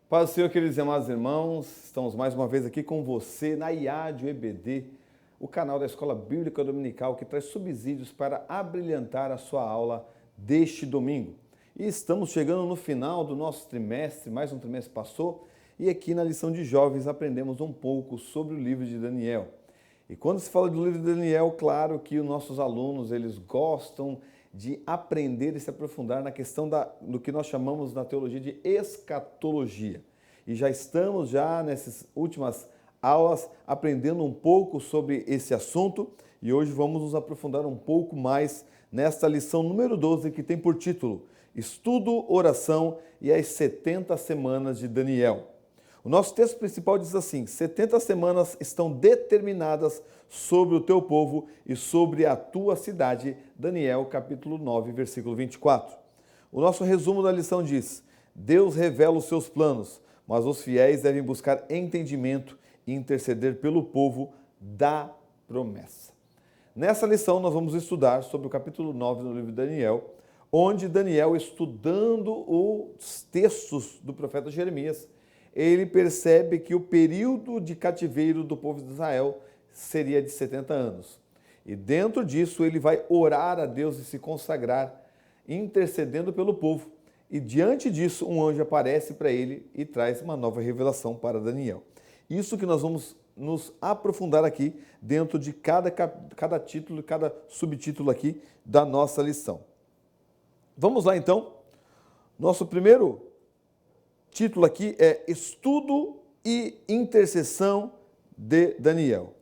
Paz do Senhor, queridos e amados irmãos, estamos mais uma vez aqui com você na IAD EBD, o canal da Escola Bíblica Dominical que traz subsídios para abrilhantar a sua aula deste domingo. E estamos chegando no final do nosso trimestre, mais um trimestre passou, e aqui na lição de jovens aprendemos um pouco sobre o livro de Daniel. E quando se fala do livro de Daniel, claro que os nossos alunos, eles gostam de aprender e se aprofundar na questão do que nós chamamos na teologia de escatologia. E já estamos nessas últimas aulas aprendendo um pouco sobre esse assunto e hoje vamos nos aprofundar um pouco mais nesta lição número 12 que tem por título Estudo, Oração e as 70 Semanas de Daniel. O nosso texto principal diz assim: 70 semanas estão determinadas sobre o teu povo e sobre a tua cidade. Daniel, capítulo 9, versículo 24. O nosso resumo da lição diz: Deus revela os seus planos, mas os fiéis devem buscar entendimento e interceder pelo povo da promessa. Nessa lição nós vamos estudar sobre o capítulo 9 do livro de Daniel, onde Daniel, estudando os textos do profeta Jeremias, ele percebe que o período de cativeiro do povo de Israel seria de 70 anos. E dentro disso ele vai orar a Deus e se consagrar, intercedendo pelo povo. E diante disso um anjo aparece para ele e traz uma nova revelação para Daniel. Isso que nós vamos nos aprofundar aqui dentro de cada título, cada subtítulo aqui da nossa lição. Vamos lá então. Nosso primeiro título aqui é Estudo e Intercessão de Daniel.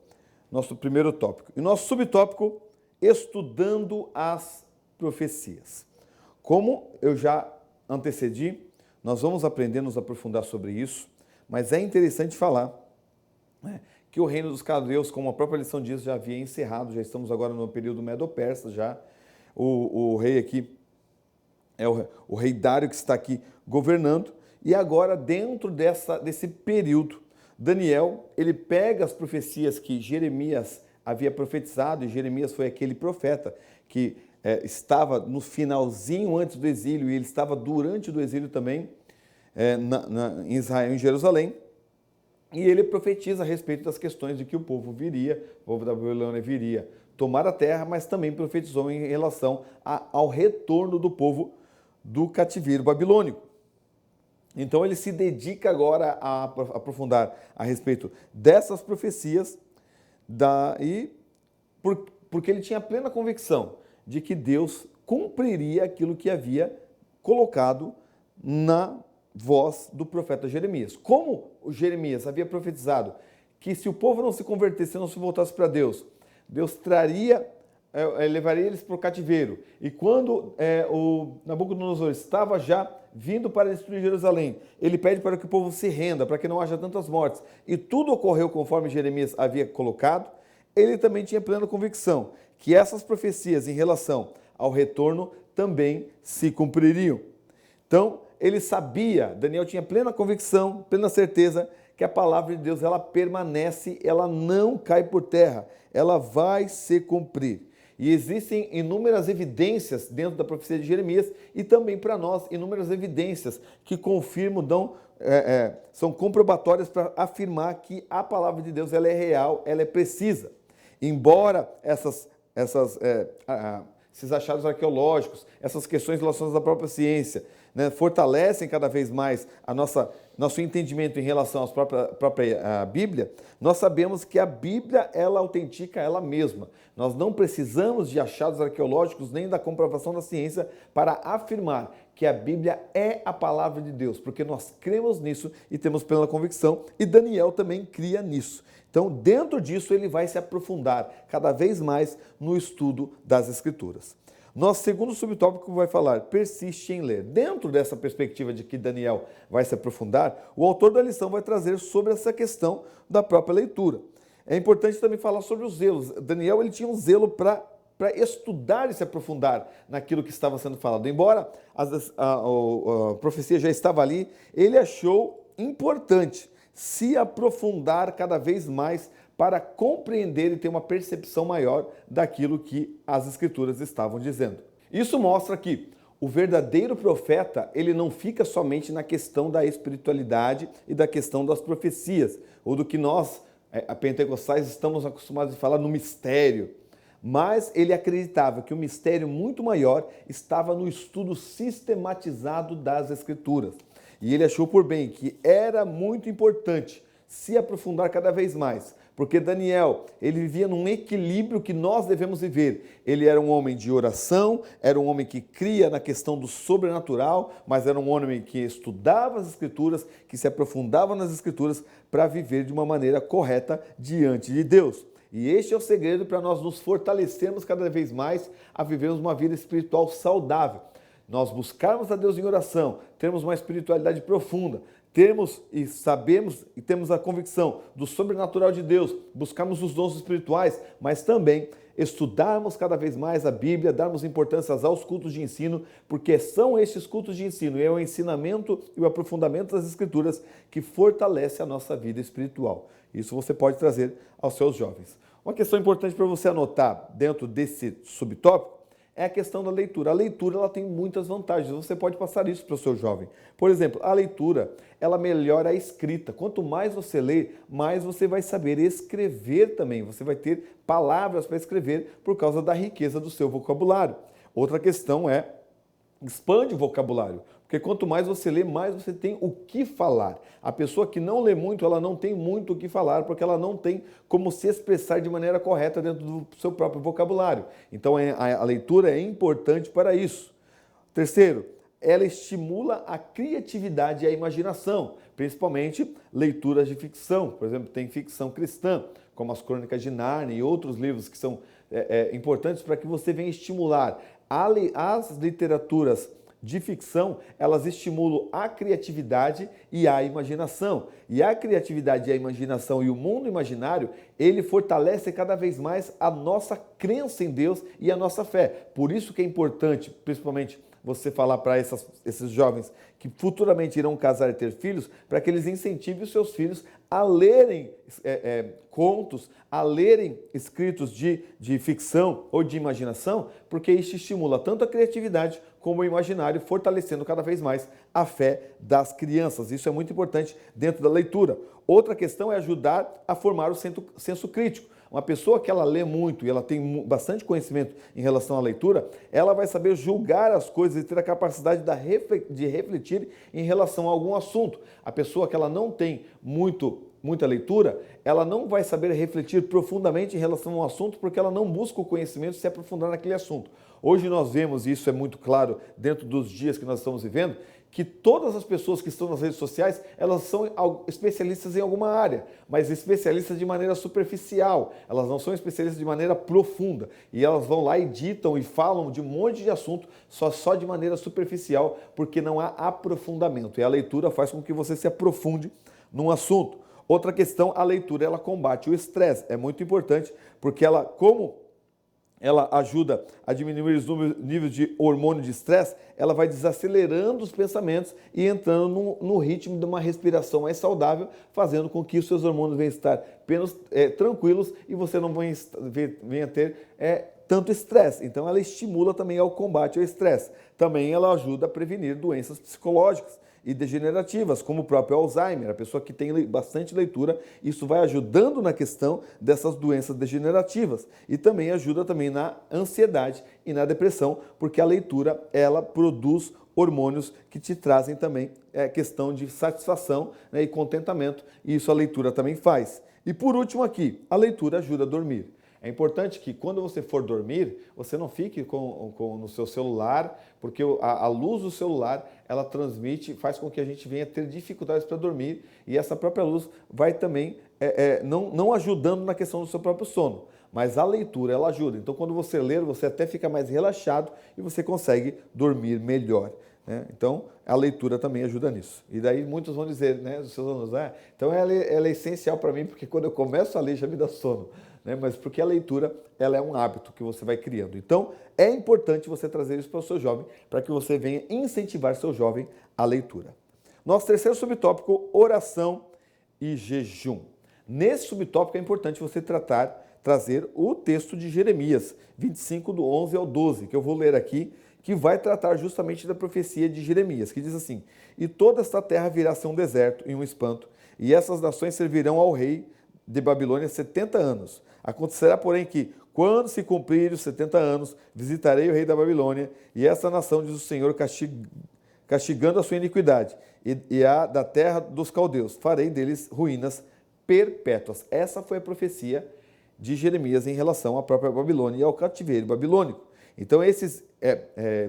Nosso primeiro tópico. E nosso subtópico, Estudando as Profecias. Como eu já antecedi, nós vamos aprender, nos aprofundar sobre isso, mas é interessante falar que o reino dos caldeus, como a própria lição diz, já havia encerrado, já estamos agora no período medo-persa, já o rei aqui é o rei Dário que está aqui governando. E agora, dentro desse período, Daniel, ele pega as profecias que Jeremias havia profetizado, e Jeremias foi aquele profeta que estava no finalzinho antes do exílio, e ele estava durante o exílio também em Israel, em Jerusalém, e ele profetiza a respeito das questões de que o povo da Babilônia viria tomar a terra, mas também profetizou em relação ao retorno do povo do cativeiro babilônico. Então ele se dedica agora a aprofundar a respeito dessas profecias porque ele tinha plena convicção de que Deus cumpriria aquilo que havia colocado na voz do profeta Jeremias. Como o Jeremias havia profetizado que se o povo não se convertesse, não se voltasse para Deus, Deus levaria eles para o cativeiro. E quando o Nabucodonosor estava já vindo para destruir Jerusalém, ele pede para que o povo se renda, para que não haja tantas mortes. E tudo ocorreu conforme Jeremias havia colocado. Ele também tinha plena convicção que essas profecias em relação ao retorno também se cumpririam. Então, ele sabia, Daniel tinha plena convicção, plena certeza que a palavra de Deus, ela permanece, ela não cai por terra, ela vai se cumprir. E existem inúmeras evidências dentro da profecia de Jeremias e também para nós inúmeras evidências que confirmam, são comprobatórias para afirmar que a palavra de Deus ela é real, ela é precisa. Embora esses achados arqueológicos, essas questões relacionadas à própria ciência, fortalecem cada vez mais nosso entendimento em relação à própria Bíblia, nós sabemos que a Bíblia, ela autentica ela mesma. Nós não precisamos de achados arqueológicos nem da comprovação da ciência para afirmar que a Bíblia é a palavra de Deus, porque nós cremos nisso e temos plena convicção, e Daniel também cria nisso. Então, dentro disso, ele vai se aprofundar cada vez mais no estudo das Escrituras. Nosso segundo subtópico vai falar, persiste em ler. Dentro dessa perspectiva de que Daniel vai se aprofundar, o autor da lição vai trazer sobre essa questão da própria leitura. É importante também falar sobre os zelos. Daniel ele tinha um zelo para estudar e se aprofundar naquilo que estava sendo falado. Embora a profecia já estava ali, ele achou importante se aprofundar cada vez mais para compreender e ter uma percepção maior daquilo que as Escrituras estavam dizendo. Isso mostra que O verdadeiro profeta, ele não fica somente na questão da espiritualidade e da questão das profecias, ou do que nós, pentecostais, estamos acostumados a falar no mistério. Mas ele acreditava que o mistério muito maior estava no estudo sistematizado das Escrituras. E ele achou por bem que era muito importante se aprofundar cada vez mais, porque Daniel, ele vivia num equilíbrio que nós devemos viver. Ele era um homem de oração, era um homem que cria na questão do sobrenatural, mas era um homem que estudava as Escrituras, que se aprofundava nas Escrituras para viver de uma maneira correta diante de Deus. E este é o segredo para nós nos fortalecermos cada vez mais a vivermos uma vida espiritual saudável. Nós buscarmos a Deus em oração, termos uma espiritualidade profunda, termos e sabemos e temos a convicção do sobrenatural de Deus, buscarmos os dons espirituais, mas também estudarmos cada vez mais a Bíblia, darmos importância aos cultos de ensino, porque são estes cultos de ensino e é o ensinamento e o aprofundamento das Escrituras que fortalece a nossa vida espiritual. Isso você pode trazer aos seus jovens. Uma questão importante para você anotar dentro desse subtópico é a questão da leitura. A leitura ela tem muitas vantagens, você pode passar isso para o seu jovem. Por exemplo, a leitura ela melhora a escrita. Quanto mais você lê, mais você vai saber escrever também. Você vai ter palavras para escrever por causa da riqueza do seu vocabulário. Outra questão é, expande o vocabulário. Porque quanto mais você lê, mais você tem o que falar. A pessoa que não lê muito, ela não tem muito o que falar, porque ela não tem como se expressar de maneira correta dentro do seu próprio vocabulário. Então a leitura é importante para isso. Terceiro, ela estimula a criatividade e a imaginação, principalmente leituras de ficção. Por exemplo, tem ficção cristã, como as Crônicas de Nárnia e outros livros que são importantes para que você venha estimular as literaturas de ficção, elas estimulam a criatividade e a imaginação. E a criatividade e a imaginação e o mundo imaginário, ele fortalece cada vez mais a nossa crença em Deus e a nossa fé. Por isso que é importante, principalmente, você falar para esses jovens que futuramente irão casar e ter filhos, para que eles incentivem os seus filhos a lerem contos, a lerem escritos de ficção ou de imaginação, porque isso estimula tanto a criatividade como o imaginário, fortalecendo cada vez mais a fé das crianças. Isso é muito importante dentro da leitura. Outra questão é ajudar a formar o senso crítico. Uma pessoa que ela lê muito e ela tem bastante conhecimento em relação à leitura, ela vai saber julgar as coisas e ter a capacidade de refletir em relação a algum assunto. A pessoa que ela não tem muita leitura, ela não vai saber refletir profundamente em relação a um assunto porque ela não busca o conhecimento e se aprofundar naquele assunto. Hoje nós vemos, e isso é muito claro dentro dos dias que nós estamos vivendo, que todas as pessoas que estão nas redes sociais, elas são especialistas em alguma área, mas especialistas de maneira superficial, elas não são especialistas de maneira profunda, e elas vão lá e ditam e falam de um monte de assunto só de maneira superficial, porque não há aprofundamento, e a leitura faz com que você se aprofunde num assunto. Outra questão, a leitura, ela combate o estresse, é muito importante, porque como ela ajuda a diminuir os níveis de hormônio de estresse, ela vai desacelerando os pensamentos e entrando no ritmo de uma respiração mais saudável, fazendo com que os seus hormônios venham estar apenas tranquilos e você não venha ter tanto estresse. Então ela estimula também ao combate ao estresse. Também ela ajuda a prevenir doenças psicológicas e degenerativas, como o próprio Alzheimer. A pessoa que tem bastante leitura, isso vai ajudando na questão dessas doenças degenerativas e também ajuda também na ansiedade e na depressão, porque a leitura, ela produz hormônios que te trazem também questão de satisfação, né, e contentamento, e isso a leitura também faz. E por último aqui, a leitura ajuda a dormir. É importante que quando você for dormir, você não fique no seu celular, porque a luz do celular, ela transmite, faz com que a gente venha ter dificuldades para dormir, e essa própria luz vai também não ajudando na questão do seu próprio sono. Mas a leitura, ela ajuda. Então, quando você ler, você até fica mais relaxado e você consegue dormir melhor, né? Então, a leitura também ajuda nisso. E daí muitos vão dizer, né, os seus alunos, então ela é essencial para mim, porque quando eu começo a ler já me dá sono. Mas porque a leitura, ela é um hábito que você vai criando. Então, é importante você trazer isso para o seu jovem, para que você venha incentivar seu jovem à leitura. Nosso terceiro subtópico, oração e jejum. Nesse subtópico é importante você trazer o texto de Jeremias 25, do 11 ao 12, que eu vou ler aqui, que vai tratar justamente da profecia de Jeremias, que diz assim: e toda esta terra virá a ser um deserto e um espanto, e essas nações servirão ao rei de Babilônia 70 anos. Acontecerá, porém, que, quando se cumprirem os 70 anos, visitarei o rei da Babilônia, e essa nação, diz o Senhor, castigando a sua iniquidade, e a da terra dos caldeus, farei deles ruínas perpétuas. Essa foi a profecia de Jeremias em relação à própria Babilônia e ao cativeiro babilônico. Então, esses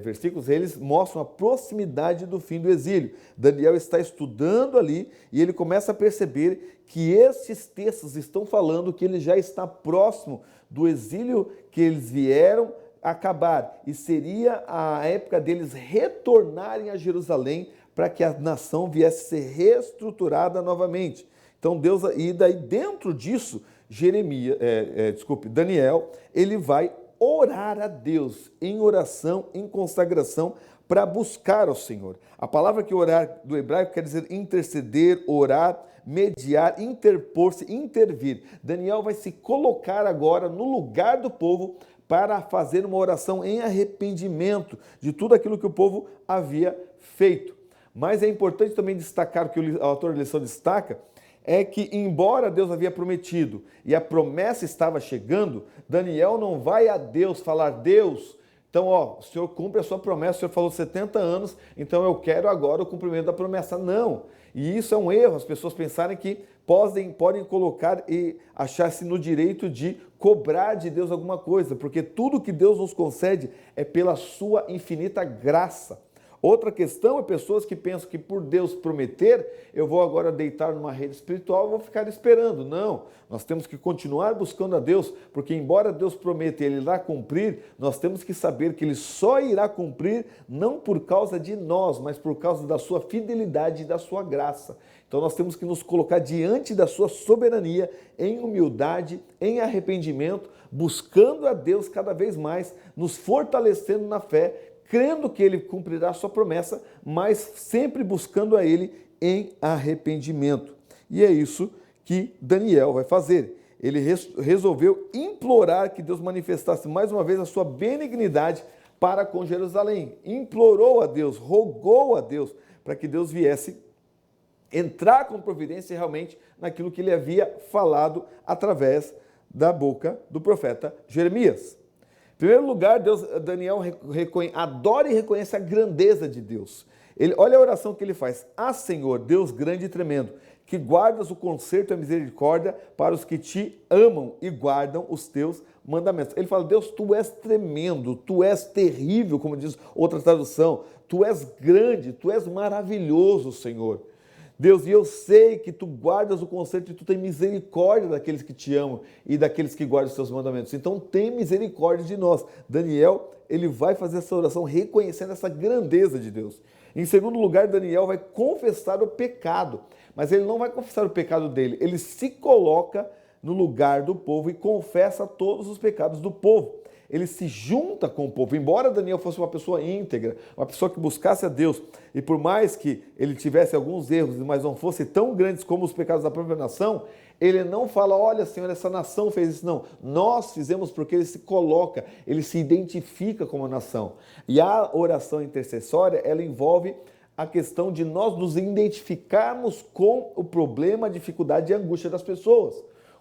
versículos, eles mostram a proximidade do fim do exílio. Daniel está estudando ali e ele começa a perceber que esses textos estão falando que ele já está próximo do exílio que eles vieram acabar. E seria a época deles retornarem a Jerusalém para que a nação viesse a ser reestruturada novamente. Então, Deus, e daí dentro disso, Daniel, ele vai orar a Deus em oração, em consagração, para buscar ao Senhor. A palavra que orar do hebraico quer dizer interceder, orar, mediar, interpor-se, intervir. Daniel vai se colocar agora no lugar do povo para fazer uma oração em arrependimento de tudo aquilo que o povo havia feito. Mas é importante também destacar o que o autor da lição destaca, é que, embora Deus havia prometido e a promessa estava chegando, Daniel não vai a Deus falar: Deus, então, o Senhor cumpre a sua promessa, o Senhor falou 70 anos, então eu quero agora o cumprimento da promessa. Não. E isso é um erro, as pessoas pensarem que podem colocar e achar-se no direito de cobrar de Deus alguma coisa, porque tudo que Deus nos concede é pela sua infinita graça. Outra questão é pessoas que pensam que por Deus prometer, eu vou agora deitar numa rede espiritual e vou ficar esperando. Não, nós temos que continuar buscando a Deus, porque embora Deus prometa e Ele irá cumprir, nós temos que saber que Ele só irá cumprir não por causa de nós, mas por causa da sua fidelidade e da sua graça. Então nós temos que nos colocar diante da sua soberania, em humildade, em arrependimento, buscando a Deus cada vez mais, nos fortalecendo na fé, crendo que Ele cumprirá a sua promessa, mas sempre buscando a Ele em arrependimento. E é isso que Daniel vai fazer. Ele resolveu implorar que Deus manifestasse mais uma vez a sua benignidade para com Jerusalém. Implorou a Deus, rogou a Deus para que Deus viesse entrar com providência realmente naquilo que ele havia falado através da boca do profeta Jeremias. Em primeiro lugar, Daniel adora e reconhece a grandeza de Deus. Olha a oração que ele faz: Ah, Senhor, Deus grande e tremendo, que guardas o conserto e a misericórdia para os que te amam e guardam os teus mandamentos. Ele fala: Deus, tu és tremendo, tu és terrível, como diz outra tradução, tu és grande, tu és maravilhoso, Senhor. Deus, e eu sei que tu guardas o conserto e tu tem misericórdia daqueles que te amam e daqueles que guardam os teus mandamentos. Então tem misericórdia de nós. Daniel, ele vai fazer essa oração reconhecendo essa grandeza de Deus. Em segundo lugar, Daniel vai confessar o pecado, mas ele não vai confessar o pecado dele, ele se coloca no lugar do povo e confessa todos os pecados do povo. Ele se junta com o povo. Embora Daniel fosse uma pessoa íntegra, uma pessoa que buscasse a Deus, e por mais que ele tivesse alguns erros, mas não fossem tão grandes como os pecados da própria nação, ele não fala: olha, Senhor, essa nação fez isso. Não, nós fizemos, porque ele se coloca, ele se identifica como nação. E a oração intercessória, ela envolve a questão de nós nos identificarmos com o problema, a dificuldade e a angústia das pessoas.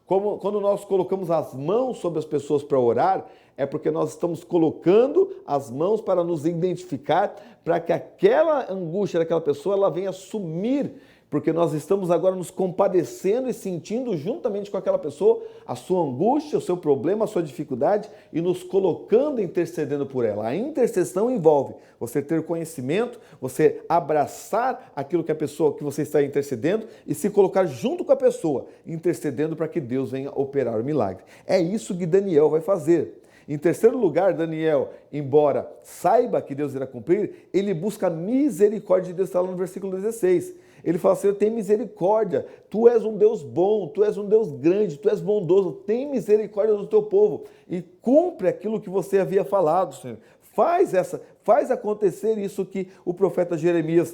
Quando nós colocamos as mãos sobre as pessoas para orar, é porque nós estamos colocando as mãos para nos identificar, para que aquela angústia daquela pessoa ela venha sumir, porque nós estamos agora nos compadecendo e sentindo juntamente com aquela pessoa a sua angústia, o seu problema, a sua dificuldade e nos colocando, intercedendo por ela. A intercessão envolve você ter conhecimento, você abraçar aquilo que a pessoa que você está intercedendo e se colocar junto com a pessoa, intercedendo para que Deus venha operar o milagre. É isso que Daniel vai fazer. Em terceiro lugar, Daniel, embora saiba que Deus irá cumprir, ele busca a misericórdia de Deus, está lá no versículo 16. Ele fala: Senhor, tem misericórdia, tu és um Deus bom, tu és um Deus grande, tu és bondoso, tem misericórdia do teu povo e cumpre aquilo que você havia falado, Senhor. Faz acontecer isso que o profeta Jeremias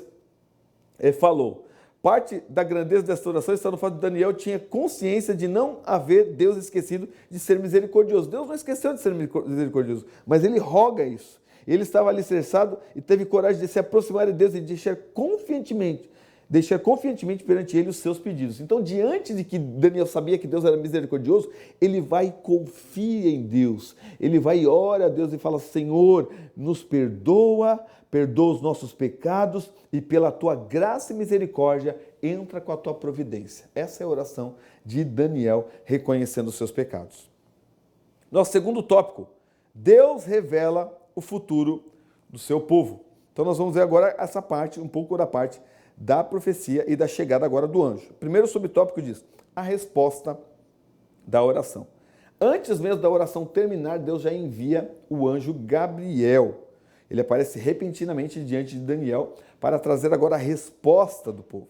falou. Parte da grandeza dessa oração está no fato de Daniel tinha consciência de não haver Deus esquecido de ser misericordioso. Deus não esqueceu de ser misericordioso, mas ele roga isso. Ele estava alicerçado e teve coragem de se aproximar de Deus e deixar confiantemente perante ele os seus pedidos. Então, diante de que Daniel sabia que Deus era misericordioso, ele vai e confia em Deus. Ele vai e ora a Deus e fala: Senhor, nos perdoa os nossos pecados e pela tua graça e misericórdia, entra com a tua providência. Essa é a oração de Daniel, reconhecendo os seus pecados. Nosso segundo tópico: Deus revela o futuro do seu povo. Então nós vamos ver agora essa parte, um pouco da parte da profecia e da chegada agora do anjo. Primeiro subtópico diz: a resposta da oração. Antes mesmo da oração terminar, Deus já envia o anjo Gabriel. Ele aparece repentinamente diante de Daniel para trazer agora a resposta do povo.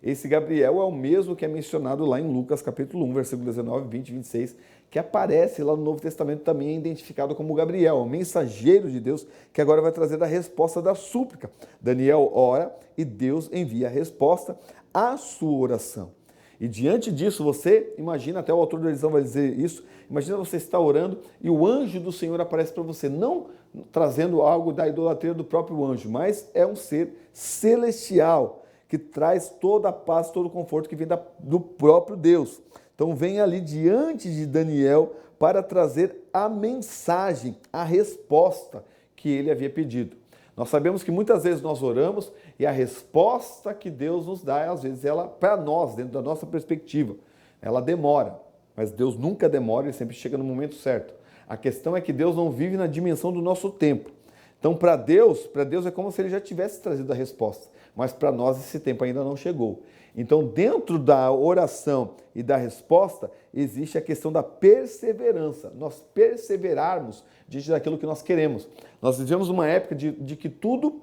Esse Gabriel é o mesmo que é mencionado lá em Lucas capítulo 1, versículo 19, 20 e 26, que aparece lá no Novo Testamento, também é identificado como Gabriel, o mensageiro de Deus, que agora vai trazer a resposta da súplica. Daniel ora e Deus envia a resposta à sua oração. E diante disso, você imagina, até o autor da lição vai dizer isso, imagina você estar orando e o anjo do Senhor aparece para você, não trazendo algo da idolatria do próprio anjo, mas é um ser celestial, que traz toda a paz, todo o conforto que vem do próprio Deus. Então vem ali diante de Daniel para trazer a mensagem, a resposta que ele havia pedido. Nós sabemos que muitas vezes nós oramos e a resposta que Deus nos dá, às vezes ela, para nós, dentro da nossa perspectiva, ela demora. Mas Deus nunca demora, ele sempre chega no momento certo. A questão é que Deus não vive na dimensão do nosso tempo. Então, para Deus é como se ele já tivesse trazido a resposta, mas para nós esse tempo ainda não chegou. Então, dentro da oração e da resposta, existe a questão da perseverança, nós perseverarmos diante daquilo que nós queremos. Nós vivemos uma época de que tudo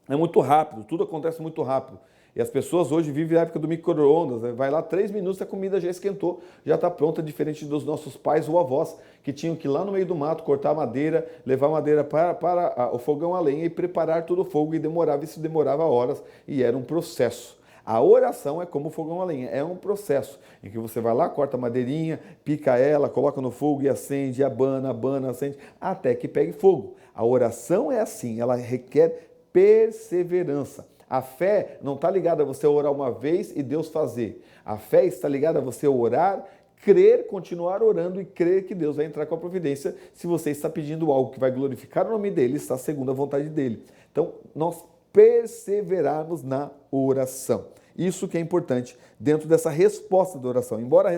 é muito rápido, tudo acontece muito rápido. E as pessoas hoje vivem a época do micro-ondas, né? Vai lá 3 minutos, a comida já esquentou, já está pronta, diferente dos nossos pais ou avós, que tinham que ir lá no meio do mato, cortar madeira, levar madeira para o fogão a lenha e preparar todo o fogo, e isso demorava horas e era um processo. A oração é como o fogão a lenha, é um processo em que você vai lá, corta a madeirinha, pica ela, coloca no fogo e acende, abana, acende, até que pegue fogo. A oração é assim, ela requer perseverança. A fé não está ligada a você orar uma vez e Deus fazer. A fé está ligada a você orar, crer, continuar orando e crer que Deus vai entrar com a providência se você está pedindo algo que vai glorificar o nome dele, está segundo a vontade dele. Então, nós perseverarmos na oração. Isso que é importante dentro dessa resposta da oração. Embora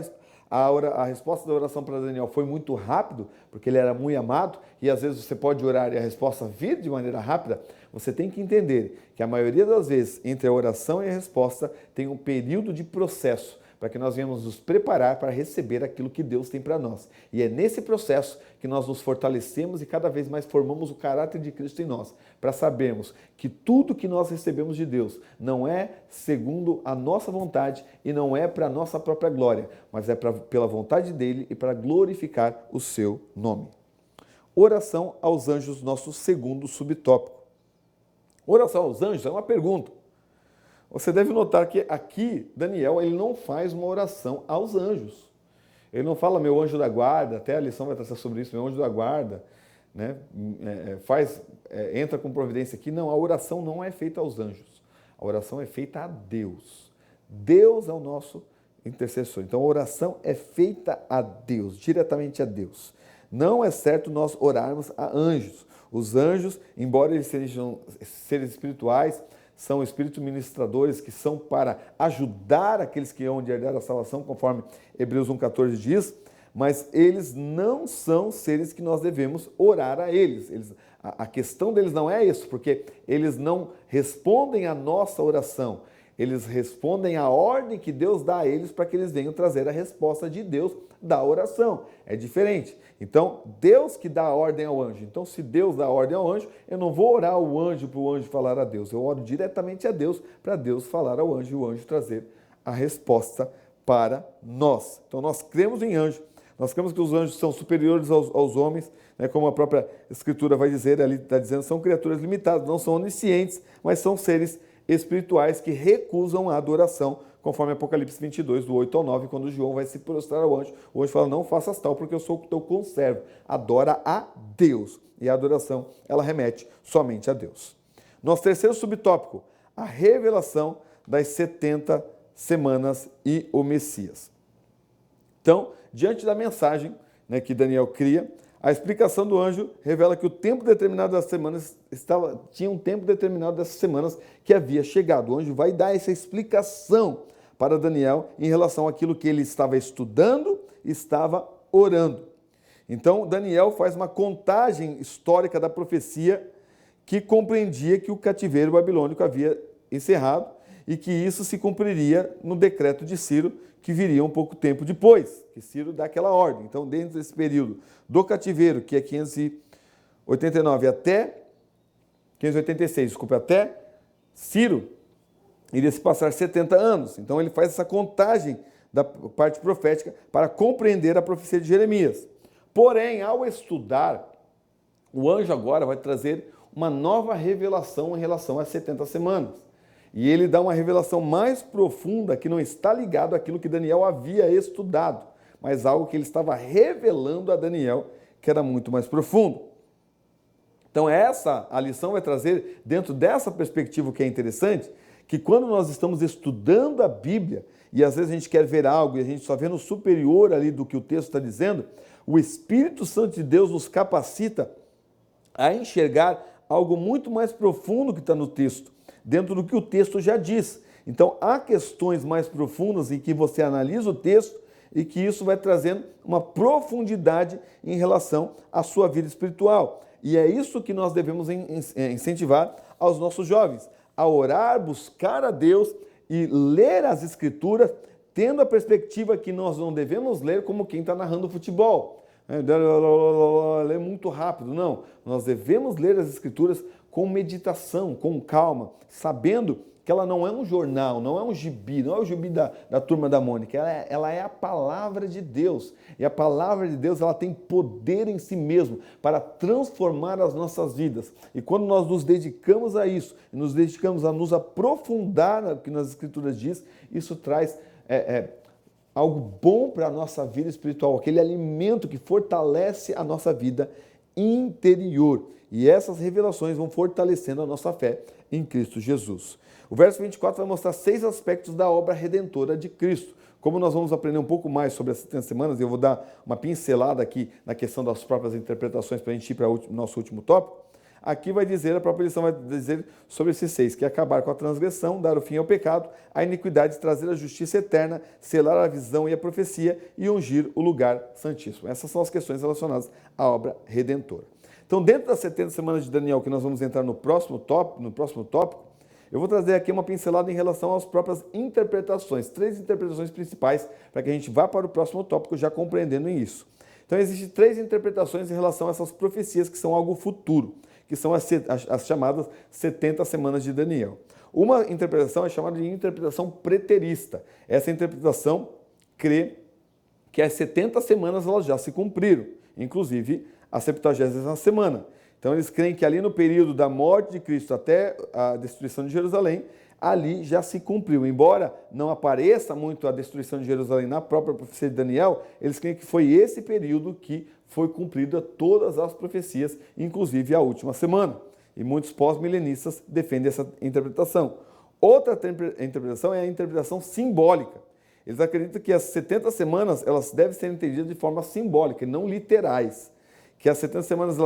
a resposta da oração para Daniel foi muito rápido, porque ele era muito amado, e às vezes você pode orar e a resposta vir de maneira rápida, você tem que entender que a maioria das vezes, entre a oração e a resposta, tem um período de processo, para que nós venhamos nos preparar para receber aquilo que Deus tem para nós. E é nesse processo que nós nos fortalecemos e cada vez mais formamos o caráter de Cristo em nós, para sabermos que tudo que nós recebemos de Deus não é segundo a nossa vontade e não é para a nossa própria glória, mas é pela vontade dele e para glorificar o seu nome. Oração aos anjos, nosso segundo subtópico. Oração aos anjos é uma pergunta. Você deve notar que aqui, Daniel, ele não faz uma oração aos anjos. Ele não fala, meu anjo da guarda, até a lição vai tratar sobre isso, meu anjo da guarda, né? Entra com providência aqui. Não, a oração não é feita aos anjos. A oração é feita a Deus. Deus é o nosso intercessor. Então, a oração é feita a Deus, diretamente a Deus. Não é certo nós orarmos a anjos. Os anjos, embora eles sejam seres espirituais, são espíritos ministradores que são para ajudar aqueles que hão de herdar a salvação, conforme Hebreus 1,14 diz, mas eles não são seres que nós devemos orar a eles. A questão deles não é isso, porque eles não respondem à nossa oração, eles respondem à ordem que Deus dá a eles para que eles venham trazer a resposta de Deus da oração. É diferente. Então, Deus que dá a ordem ao anjo. Então, se Deus dá a ordem ao anjo, eu não vou orar o anjo para o anjo falar a Deus. Eu oro diretamente a Deus para Deus falar ao anjo e o anjo trazer a resposta para nós. Então, nós cremos em anjo. Nós cremos que os anjos são superiores aos homens, né, como a própria Escritura vai dizer, ali está dizendo, são criaturas limitadas, não são oniscientes, mas são seres espirituais que recusam a adoração, conforme Apocalipse 22, do 8 ao 9, quando João vai se prostrar ao anjo. O anjo fala, não faças tal, porque eu sou o teu conservo. Adora a Deus. E a adoração, ela remete somente a Deus. Nosso terceiro subtópico, a revelação das 70 semanas e o Messias. Então, diante da mensagem, né, que Daniel cria, a explicação do anjo revela que o tempo determinado das semanas tinha um tempo determinado dessas semanas que havia chegado. O anjo vai dar essa explicação para Daniel em relação àquilo que ele estava estudando e estava orando. Então, Daniel faz uma contagem histórica da profecia que compreendia que o cativeiro babilônico havia encerrado e que isso se cumpriria no decreto de Ciro, que viria um pouco tempo depois, que Ciro dá aquela ordem. Então, dentro desse período do cativeiro, que é 589 até 586, desculpa, até Ciro, iria se passar 70 anos. Então, ele faz essa contagem da parte profética para compreender a profecia de Jeremias. Porém, ao estudar, o anjo agora vai trazer uma nova revelação em relação às 70 semanas. E ele dá uma revelação mais profunda que não está ligado àquilo que Daniel havia estudado, mas algo que ele estava revelando a Daniel, que era muito mais profundo. Então a lição vai trazer, dentro dessa perspectiva que é interessante, que quando nós estamos estudando a Bíblia, e às vezes a gente quer ver algo e a gente só vê no superior ali do que o texto está dizendo, o Espírito Santo de Deus nos capacita a enxergar algo muito mais profundo que está no texto, dentro do que o texto já diz. Então, há questões mais profundas em que você analisa o texto e que isso vai trazendo uma profundidade em relação à sua vida espiritual. E é isso que nós devemos incentivar aos nossos jovens, a orar, buscar a Deus e ler as Escrituras, tendo a perspectiva que nós não devemos ler como quem está narrando futebol. Ler muito rápido. Não, nós devemos ler as Escrituras com meditação, com calma, sabendo que ela não é um jornal, não é um gibi, não é o gibi da Turma da Mônica, ela é a palavra de Deus. E a palavra de Deus, ela tem poder em si mesmo para transformar as nossas vidas. E quando nós nos dedicamos a isso, nos dedicamos a nos aprofundar no que nas Escrituras diz, isso traz algo bom para a nossa vida espiritual, aquele alimento que fortalece a nossa vida interior. E essas revelações vão fortalecendo a nossa fé em Cristo Jesus. O verso 24 vai mostrar 6 aspectos da obra redentora de Cristo. Como nós vamos aprender um pouco mais sobre as 70 semanas, eu vou dar uma pincelada aqui na questão das próprias interpretações para a gente ir para o nosso último tópico. Aqui vai dizer, a própria lição vai dizer sobre esses 6, que é acabar com a transgressão, dar o fim ao pecado, a iniquidade, trazer a justiça eterna, selar a visão e a profecia e ungir o lugar santíssimo. Essas são as questões relacionadas à obra redentora. Então, dentro das 70 semanas de Daniel, que nós vamos entrar no próximo tópico, eu vou trazer aqui uma pincelada em relação às próprias interpretações, 3 interpretações principais, para que a gente vá para o próximo tópico já compreendendo isso. Então, existem 3 interpretações em relação a essas profecias que são algo futuro, que são as chamadas 70 semanas de Daniel. Uma interpretação é chamada de interpretação preterista. Essa interpretação crê que as 70 semanas elas já se cumpriram, inclusive a 70ª semana. Então eles creem que ali no período da morte de Cristo até a destruição de Jerusalém, ali já se cumpriu. Embora não apareça muito a destruição de Jerusalém na própria profecia de Daniel, eles creem que foi esse período que foi cumprida todas as profecias, inclusive a última semana. E muitos pós-milenistas defendem essa interpretação. Outra interpretação é a interpretação simbólica. Eles acreditam que as 70 semanas elas devem ser entendidas de forma simbólica e não literais. Que as 70 semanas,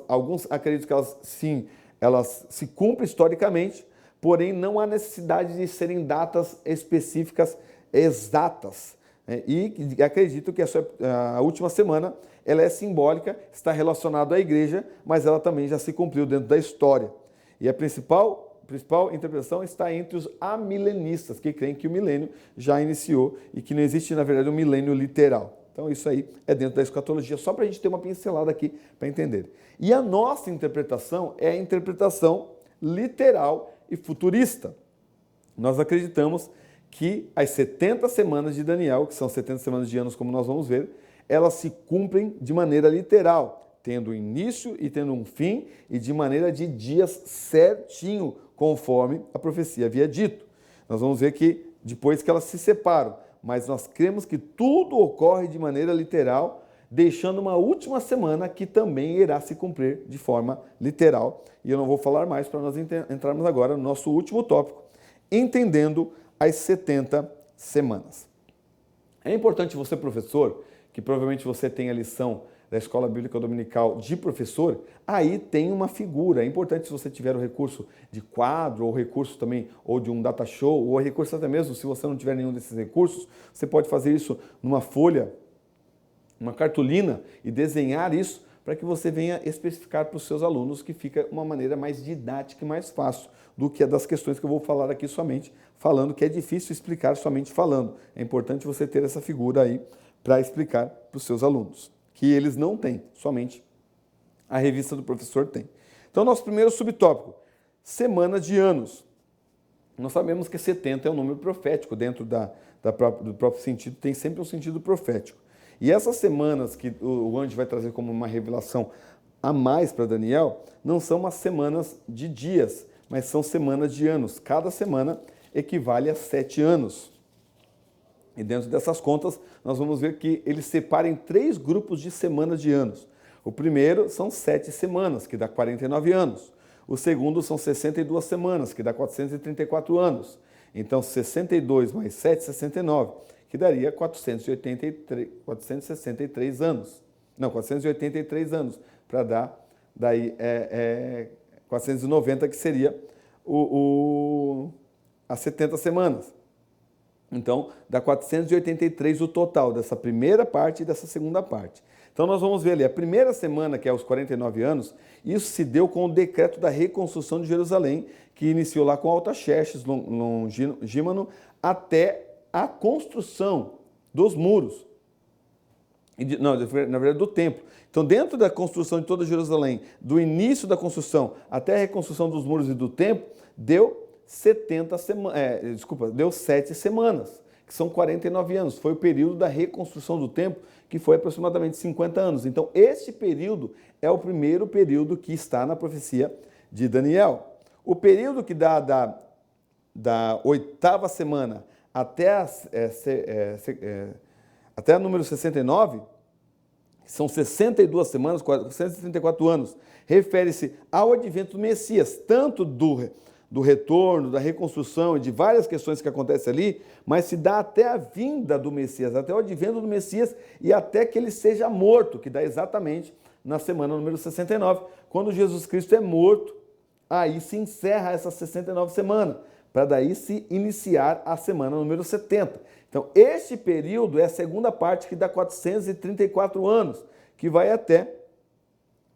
alguns acreditam que elas se cumprem historicamente, porém não há necessidade de serem datas específicas exatas. E acredito que a última semana ela é simbólica, está relacionada à igreja, mas ela também já se cumpriu dentro da história. E a principal interpretação está entre os amilenistas, que creem que o milênio já iniciou e que não existe, na verdade, um milênio literal. Então, isso aí é dentro da escatologia, só para a gente ter uma pincelada aqui para entender. E a nossa interpretação é a interpretação literal e futurista. Nós acreditamos que as 70 semanas de Daniel, que são 70 semanas de anos, como nós vamos ver, elas se cumprem de maneira literal, tendo início e tendo um fim, e de maneira de dias certinho, conforme a profecia havia dito. Nós vamos ver que depois que elas se separam. Mas nós cremos que tudo ocorre de maneira literal, deixando uma última semana que também irá se cumprir de forma literal. E eu não vou falar mais para nós entrarmos agora no nosso último tópico, entendendo as 70 semanas. É importante você, professor, que provavelmente você tem a lição da Escola Bíblica Dominical de professor, aí tem uma figura. É importante, se você tiver o recurso de quadro, ou recurso também, ou de um data show, ou recurso até mesmo, se você não tiver nenhum desses recursos, você pode fazer isso numa folha, uma cartolina, e desenhar isso para que você venha especificar para os seus alunos, que fica uma maneira mais didática e mais fácil do que a das questões que eu vou falar aqui somente falando, que é difícil explicar somente falando. É importante você ter essa figura aí para explicar para os seus alunos, que eles não têm, somente a revista do professor tem. Então, nosso primeiro subtópico, semana de anos. Nós sabemos que 70 é um número profético, dentro do próprio sentido, tem sempre um sentido profético. E essas semanas que o anjo vai trazer como uma revelação a mais para Daniel, não são umas semanas de dias, mas são semanas de anos. Cada semana equivale a 7 anos. E dentro dessas contas, nós vamos ver que ele separa em 3 grupos de semanas de anos. O primeiro são 7 semanas, que dá 49 anos. O segundo são 62 semanas, que dá 434 anos. Então, 62 mais 7, 69, que daria 463 anos. Não, 483 anos, para dar daí 490, que seria as 70 semanas. Então, dá 483 o total dessa primeira parte e dessa segunda parte. Então, nós vamos ver ali, a primeira semana, que é os 49 anos, isso se deu com o decreto da reconstrução de Jerusalém, que iniciou lá com Artaxerxes Longímano, até a construção dos muros. Não, na verdade, do templo. Então, dentro da construção de toda Jerusalém, do início da construção até a reconstrução dos muros e do templo, deu 7 semanas, que são 49 anos. Foi o período da reconstrução do templo, que foi aproximadamente 50 anos. Então, este período é o primeiro período que está na profecia de Daniel. O período que dá da 8ª semana até a número 69, são 62 semanas, 434 anos, refere-se ao advento do Messias, tanto do retorno, da reconstrução e de várias questões que acontecem ali, mas se dá até a vinda do Messias, até o advento do Messias e até que ele seja morto, que dá exatamente na semana número 69. Quando Jesus Cristo é morto, aí se encerra essa 69 semana, para daí se iniciar a semana número 70. Então, este período é a segunda parte, que dá 434 anos, que vai até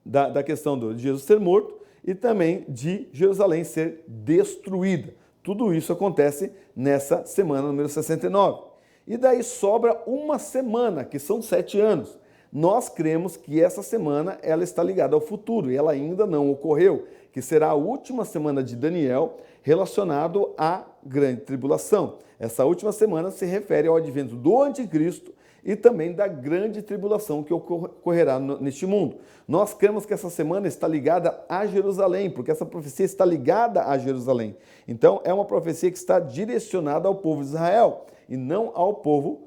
da questão de Jesus ser morto e também de Jerusalém ser destruída. Tudo isso acontece nessa semana número 69. E daí sobra uma semana, que são 7 anos. Nós cremos que essa semana ela está ligada ao futuro e ela ainda não ocorreu, que será a última semana de Daniel relacionado à grande tribulação. Essa última semana se refere ao advento do anticristo e também da grande tribulação que ocorrerá neste mundo. Nós cremos que essa semana está ligada a Jerusalém, porque essa profecia está ligada a Jerusalém. Então, é uma profecia que está direcionada ao povo de Israel e não ao povo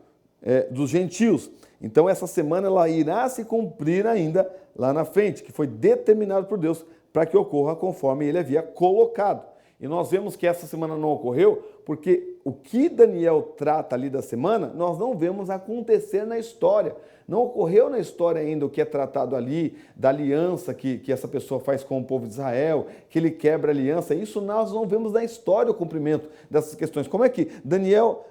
dos gentios. Então, essa semana ela irá se cumprir ainda lá na frente, que foi determinado por Deus para que ocorra conforme ele havia colocado. E nós vemos que essa semana não ocorreu porque o que Daniel trata ali da semana, nós não vemos acontecer na história. Não ocorreu na história ainda o que é tratado ali, da aliança que essa pessoa faz com o povo de Israel, que ele quebra a aliança. Isso nós não vemos na história o cumprimento dessas questões. Como é que Daniel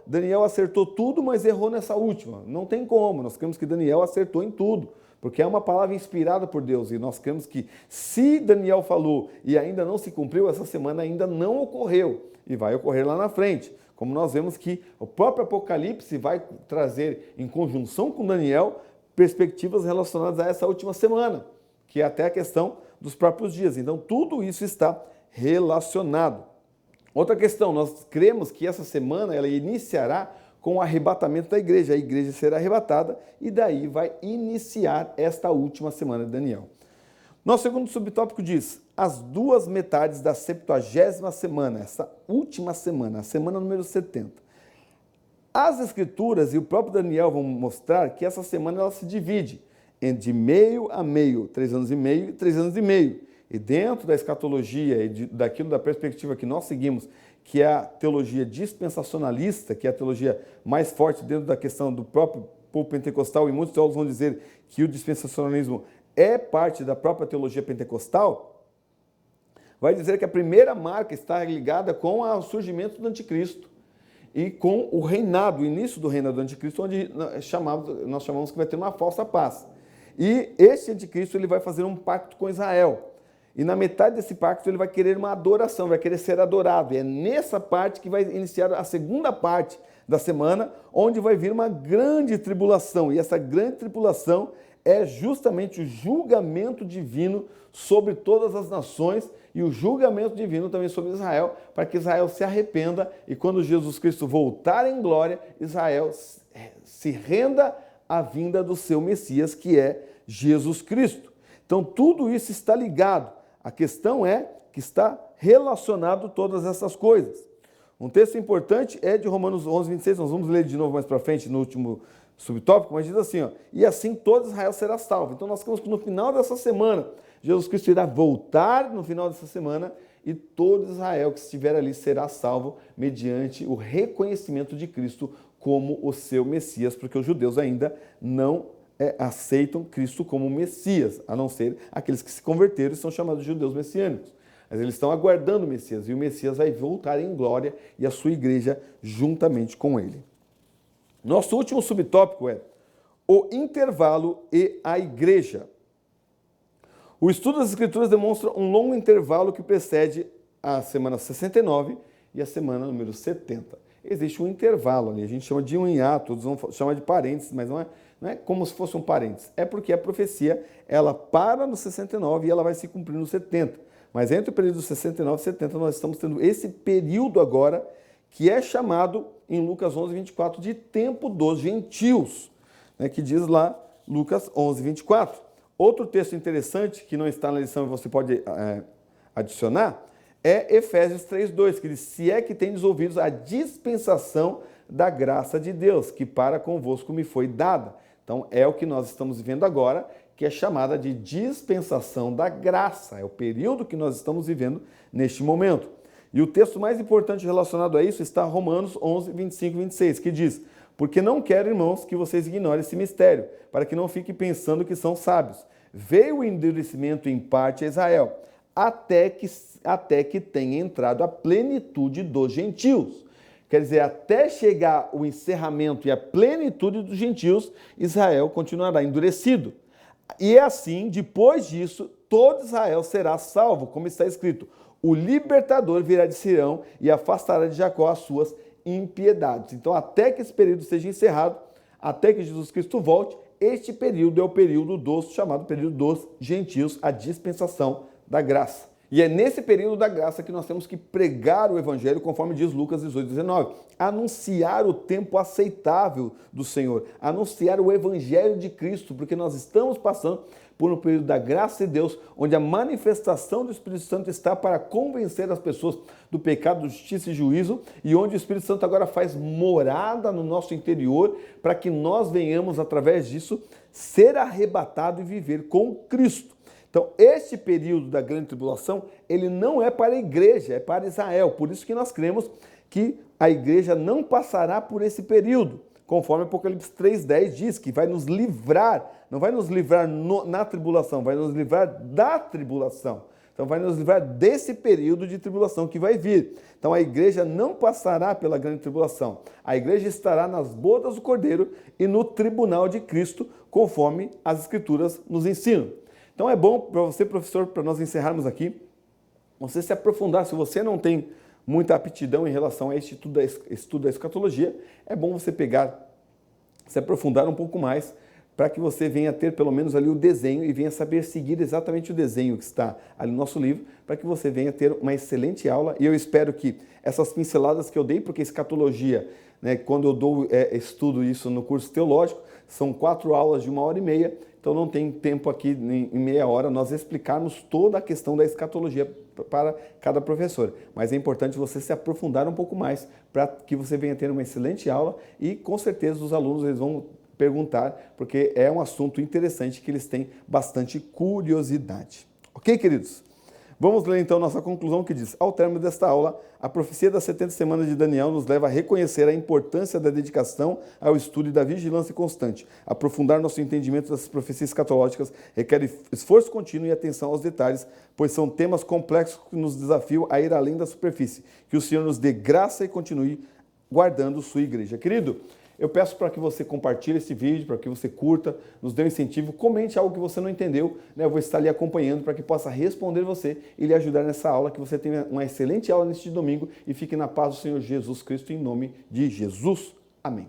acertou tudo, mas errou nessa última? Não tem como. Nós cremos que Daniel acertou em tudo, porque é uma palavra inspirada por Deus e nós cremos que se Daniel falou e ainda não se cumpriu, essa semana ainda não ocorreu e vai ocorrer lá na frente. Como nós vemos que o próprio Apocalipse vai trazer, em conjunção com Daniel, perspectivas relacionadas a essa última semana, que é até a questão dos próprios dias. Então, tudo isso está relacionado. Outra questão, nós cremos que essa semana ela iniciará com o arrebatamento da igreja. A igreja será arrebatada e daí vai iniciar esta última semana de Daniel. Nosso segundo subtópico diz, as 2 metades da 70ª semana, essa última semana, a semana número 70. As Escrituras e o próprio Daniel vão mostrar que essa semana ela se divide de meio a meio, 3 anos e meio e 3 anos e meio. E dentro da escatologia e daquilo da perspectiva que nós seguimos, que é a teologia dispensacionalista, que é a teologia mais forte dentro da questão do próprio povo pentecostal, e muitos teólogos vão dizer que o dispensacionalismo é parte da própria teologia pentecostal, vai dizer que a primeira marca está ligada com o surgimento do anticristo e com o reinado, o início do reinado do anticristo, onde nós chamamos que vai ter uma falsa paz. E esse anticristo ele vai fazer um pacto com Israel. E na metade desse pacto ele vai querer uma adoração, vai querer ser adorado. E é nessa parte que vai iniciar a segunda parte da semana, onde vai vir uma grande tribulação. E essa grande tribulação é justamente o julgamento divino sobre todas as nações e o julgamento divino também sobre Israel, para que Israel se arrependa e quando Jesus Cristo voltar em glória, Israel se renda à vinda do seu Messias, que é Jesus Cristo. Então tudo isso está ligado. A questão é que está relacionado todas essas coisas. Um texto importante é de Romanos 11, 26, nós vamos ler de novo mais para frente no último subtópico, mas diz assim, ó, e assim todo Israel será salvo. Então nós temos que no final dessa semana, Jesus Cristo irá voltar no final dessa semana e todo Israel que estiver ali será salvo mediante o reconhecimento de Cristo como o seu Messias, porque os judeus ainda não aceitam Cristo como Messias, a não ser aqueles que se converteram e são chamados de judeus messiânicos. Mas eles estão aguardando o Messias, e o Messias vai voltar em glória e a sua igreja juntamente com ele. Nosso último subtópico é o intervalo e a igreja. O estudo das Escrituras demonstra um longo intervalo que precede a semana 69 e a semana número 70. Existe um intervalo ali, a gente chama de um hiato, todos vão chamar de parênteses, mas não é como se fosse um parênteses. É porque a profecia, ela para no 69 e ela vai se cumprir no 70. Mas entre o período 69 e 70, nós estamos tendo esse período agora, que é chamado em Lucas 11, 24, de tempo dos gentios, né, que diz lá Lucas 11, 24. Outro texto interessante, que não está na lição e você pode adicionar, é Efésios 3, 2, que diz, se é que tendes ouvidos a dispensação da graça de Deus, que para convosco me foi dada. Então, é o que nós estamos vivendo agora, que é chamada de dispensação da graça. É o período que nós estamos vivendo neste momento. E o texto mais importante relacionado a isso está em Romanos 11, 25 e 26, que diz, porque não quero, irmãos, que vocês ignorem esse mistério, para que não fiquem pensando que são sábios. Veio o endurecimento em parte a Israel, até que tenha entrado a plenitude dos gentios. Quer dizer, até chegar o encerramento e a plenitude dos gentios, Israel continuará endurecido. E assim, depois disso, todo Israel será salvo, como está escrito, o libertador virá de Sião e afastará de Jacó as suas impiedades. Então, até que esse período seja encerrado, até que Jesus Cristo volte, este período é o período chamado período dos gentios, a dispensação da graça. E é nesse período da graça que nós temos que pregar o evangelho, conforme diz Lucas 18, 19. Anunciar o tempo aceitável do Senhor, anunciar o evangelho de Cristo, porque nós estamos passando por um período da graça de Deus, onde a manifestação do Espírito Santo está para convencer as pessoas do pecado, justiça e juízo, e onde o Espírito Santo agora faz morada no nosso interior, para que nós venhamos, através disso, ser arrebatado e viver com Cristo. Então, este período da grande tribulação, ele não é para a igreja, é para Israel. Por isso que nós cremos que a igreja não passará por esse período, conforme Apocalipse 3,10 diz, que vai nos livrar, não vai nos livrar na tribulação, vai nos livrar da tribulação. Então, vai nos livrar desse período de tribulação que vai vir. Então, a igreja não passará pela grande tribulação. A igreja estará nas bodas do Cordeiro e no tribunal de Cristo, conforme as Escrituras nos ensinam. Então é bom para você, professor, para nós encerrarmos aqui, você se aprofundar. Se você não tem muita aptidão em relação a este estudo da escatologia, é bom você pegar, se aprofundar um pouco mais, para que você venha ter pelo menos ali o desenho e venha saber seguir exatamente o desenho que está ali no nosso livro, para que você venha ter uma excelente aula. E eu espero que essas pinceladas que eu dei, porque escatologia, né, quando eu estudo isso no curso teológico, são 4 aulas de 1h30, então não tem tempo aqui em meia hora nós explicarmos toda a questão da escatologia para cada professor. Mas é importante você se aprofundar um pouco mais para que você venha ter uma excelente aula e com certeza os alunos eles vão perguntar, porque é um assunto interessante que eles têm bastante curiosidade. Ok, queridos? Vamos ler então nossa conclusão que diz: ao término desta aula, a profecia das 70 semanas de Daniel nos leva a reconhecer a importância da dedicação ao estudo e da vigilância constante. Aprofundar nosso entendimento das profecias escatológicas requer esforço contínuo e atenção aos detalhes, pois são temas complexos que nos desafiam a ir além da superfície. Que o Senhor nos dê graça e continue guardando sua igreja. Querido, eu peço para que você compartilhe esse vídeo, para que você curta, nos dê um incentivo, comente algo que você não entendeu, né? Eu vou estar ali acompanhando para que possa responder você e lhe ajudar nessa aula, que você tenha uma excelente aula neste domingo e fique na paz do Senhor Jesus Cristo, em nome de Jesus. Amém.